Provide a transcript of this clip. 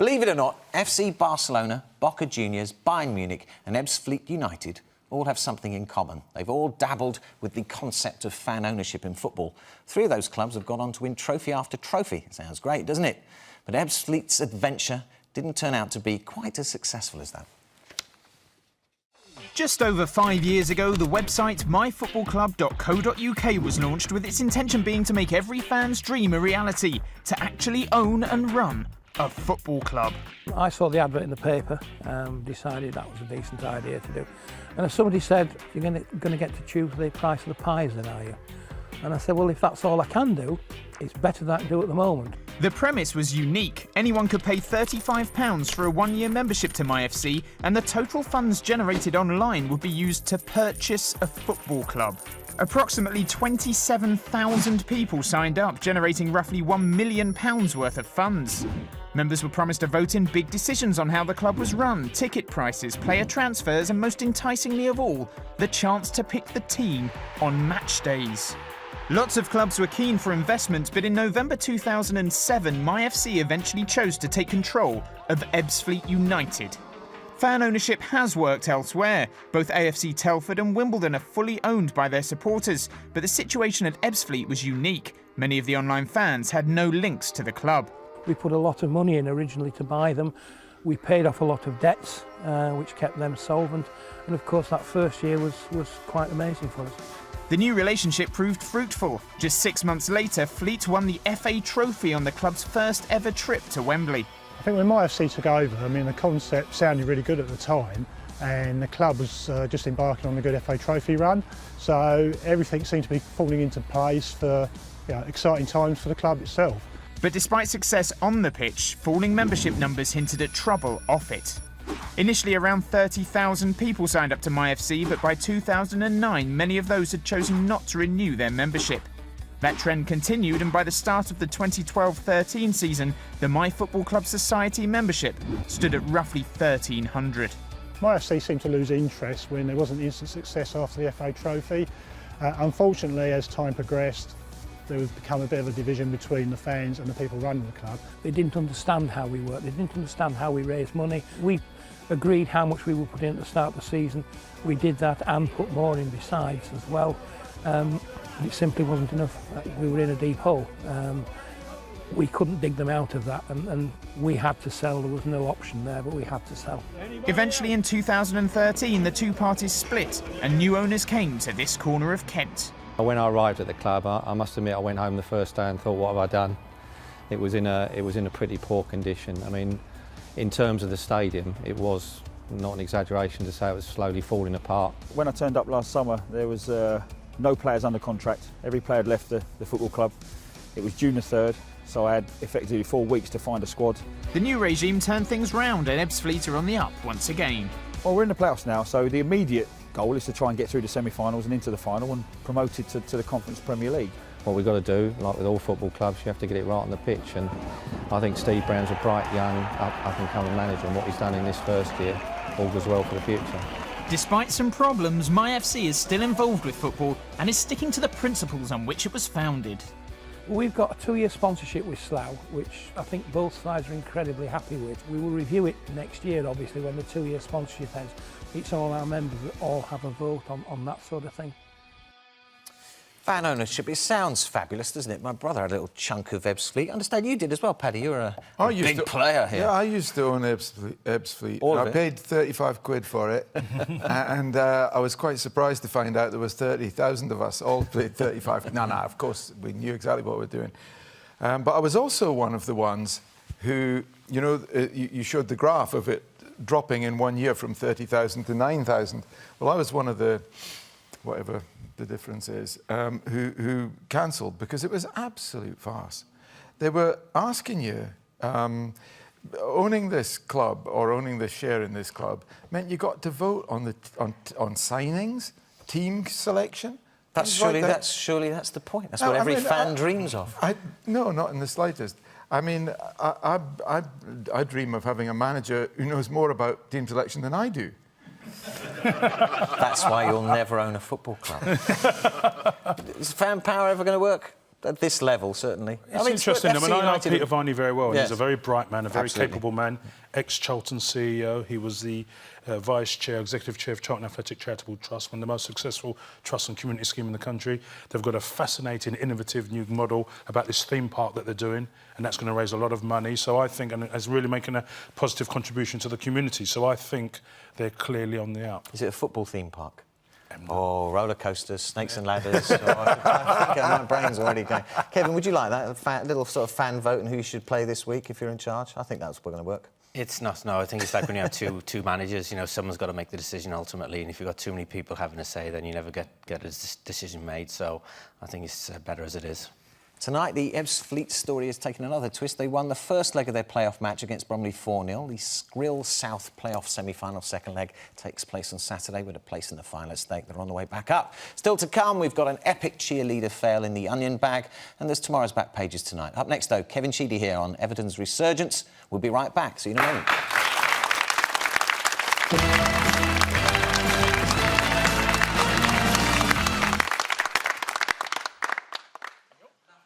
Believe it or not, FC Barcelona, Boca Juniors, Bayern Munich and Ebbsfleet Utd all have something in common. They've all dabbled with the concept of fan ownership in football. 3 of those clubs have gone on to win trophy after trophy. Sounds great, doesn't it? But Ebbsfleet's adventure didn't turn out to be quite as successful as that. Just over 5 years ago, the website myfootballclub.co.uk was launched with its intention being to make every fan's dream a reality, to actually own and run a football club. I saw the advert in the paper, decided that was a decent idea to do. And as somebody said, you're going to get to choose the price of the pies then, are you? And I said, well, if that's all I can do, it's better than I do at the moment. The premise was unique. Anyone could pay £35 for a 1-year membership to MyFC, and the total funds generated online would be used to purchase a football club. Approximately 27,000 people signed up, generating roughly £1 million worth of funds. Members were promised a vote in big decisions on how the club was run, ticket prices, player transfers, and most enticingly of all, the chance to pick the team on match days. Lots of clubs were keen for investment, but in November 2007, MyFC eventually chose to take control of Ebbsfleet Utd. Fan ownership has worked elsewhere. Both AFC Telford and Wimbledon are fully owned by their supporters, but the situation at Ebbsfleet was unique. Many of the online fans had no links to the club. We put a lot of money in originally to buy them. We paid off a lot of debts, which kept them solvent. And of course, that first year was quite amazing for us. The new relationship proved fruitful. Just 6 months later, Fleet won the FA Trophy on the club's first ever trip to Wembley. I think when MyFC took over, I mean, the concept sounded really good at the time, and the club was just embarking on a good FA Trophy run. So everything seemed to be falling into place for exciting times for the club itself. But despite success on the pitch, falling membership numbers hinted at trouble off it. Initially, around 30,000 people signed up to MyFC, but by 2009, many of those had chosen not to renew their membership. That trend continued, and by the start of the 2012-13 season, the My Football Club Society membership stood at roughly 1,300. MyFC seemed to lose interest when there wasn't instant success after the FA Trophy. Unfortunately, as time progressed, there was become a bit of a division between the fans and the people running the club. They didn't understand how we worked, they didn't understand how we raised money. We agreed how much we would put in at the start of the season. We did that and put more in besides as well. It simply wasn't enough. We were in a deep hole. We couldn't dig them out of that, and we had to sell. There was no option there, but we had to sell. Eventually in 2013, the two parties split and new owners came to this corner of Kent. When I arrived at the club, I must admit I went home the first day and thought, what have I done? It was in a pretty poor condition. I mean, in terms of the stadium, it was not an exaggeration to say it was slowly falling apart. When I turned up last summer, there was no players under contract. Every player had left the football club. It was June the 3rd, so I had effectively 4 weeks to find a squad. The new regime turned things round and Ebbsfleet are on the up once again. Well, we're in the playoffs now, so the immediate goal is to try and get through the semi-finals and into the final and promoted to the Conference Premier League. What we've got to do, like with all football clubs, you have to get it right on the pitch, and I think Steve Brown's a bright, young, up-and-coming manager, and what he's done in this first year augurs well for the future. Despite some problems, MyFC is still involved with football and is sticking to the principles on which it was founded. We've got a 2-year sponsorship with Slough, which I think both sides are incredibly happy with. We will review it next year, obviously, when the 2-year sponsorship ends. It's all our members that all have a vote on that sort of thing. Fan ownership, it sounds fabulous, doesn't it? My brother had a little chunk of Ebbsfleet. I understand you did as well, Paddy. You're a big player here. Yeah, I used to own Ebbsfleet. I paid 35 quid for it. And I was quite surprised to find out there was 30,000 of us all paid 35. No, of course, we knew exactly what we were doing. But I was also one of the ones who, you know, you showed the graph of it dropping in 1 year from 30,000 to 9,000. Well, I was one of the, whatever the difference is, who cancelled because it was absolute farce. They were asking you, owning this club or owning this share in this club meant you got to vote on signings, team selection. Surely that's the point. That's what every fan dreams of. No, not in the slightest. I mean, I dream of having a manager who knows more about team selection than I do. That's why you'll never own a football club. Is fan power ever going to work? at this level, certainly. It's interesting. I mean, I know Peter Varney very well. Yes. He's a very bright man, a very Absolutely. capable man, ex-Charlton CEO. He was the vice chair, executive chair of Charlton Athletic Charitable Trust, one of the most successful trust and community scheme in the country. They've got a fascinating, innovative new model about this theme park that they're doing, and that's going to raise a lot of money. So I think, and it's really making a positive contribution to the community. So I think they're clearly on the up. Is it a football theme park? Oh, roller coasters, snakes and ladders. My brain's already going. Kevin, would you like that? A little sort of fan vote on who you should play this week if you're in charge? I think that's going to work. It's not, no. I think it's like when you have two managers, you know, someone's got to make the decision ultimately, and if you've got too many people having a say, then you never get a decision made. So I think it's better as it is. Tonight, the Ebbsfleet story has taken another twist. They won the first leg of their playoff match against Bromley 4-0. The Skrill South playoff semi-final second leg takes place on Saturday with a place in the final at stake. They're on the way back up. Still to come, we've got an epic cheerleader fail in the onion bag, and there's tomorrow's back pages tonight. Up next, though, Kevin Sheedy here on Everton's resurgence. We'll be right back. See you in a moment.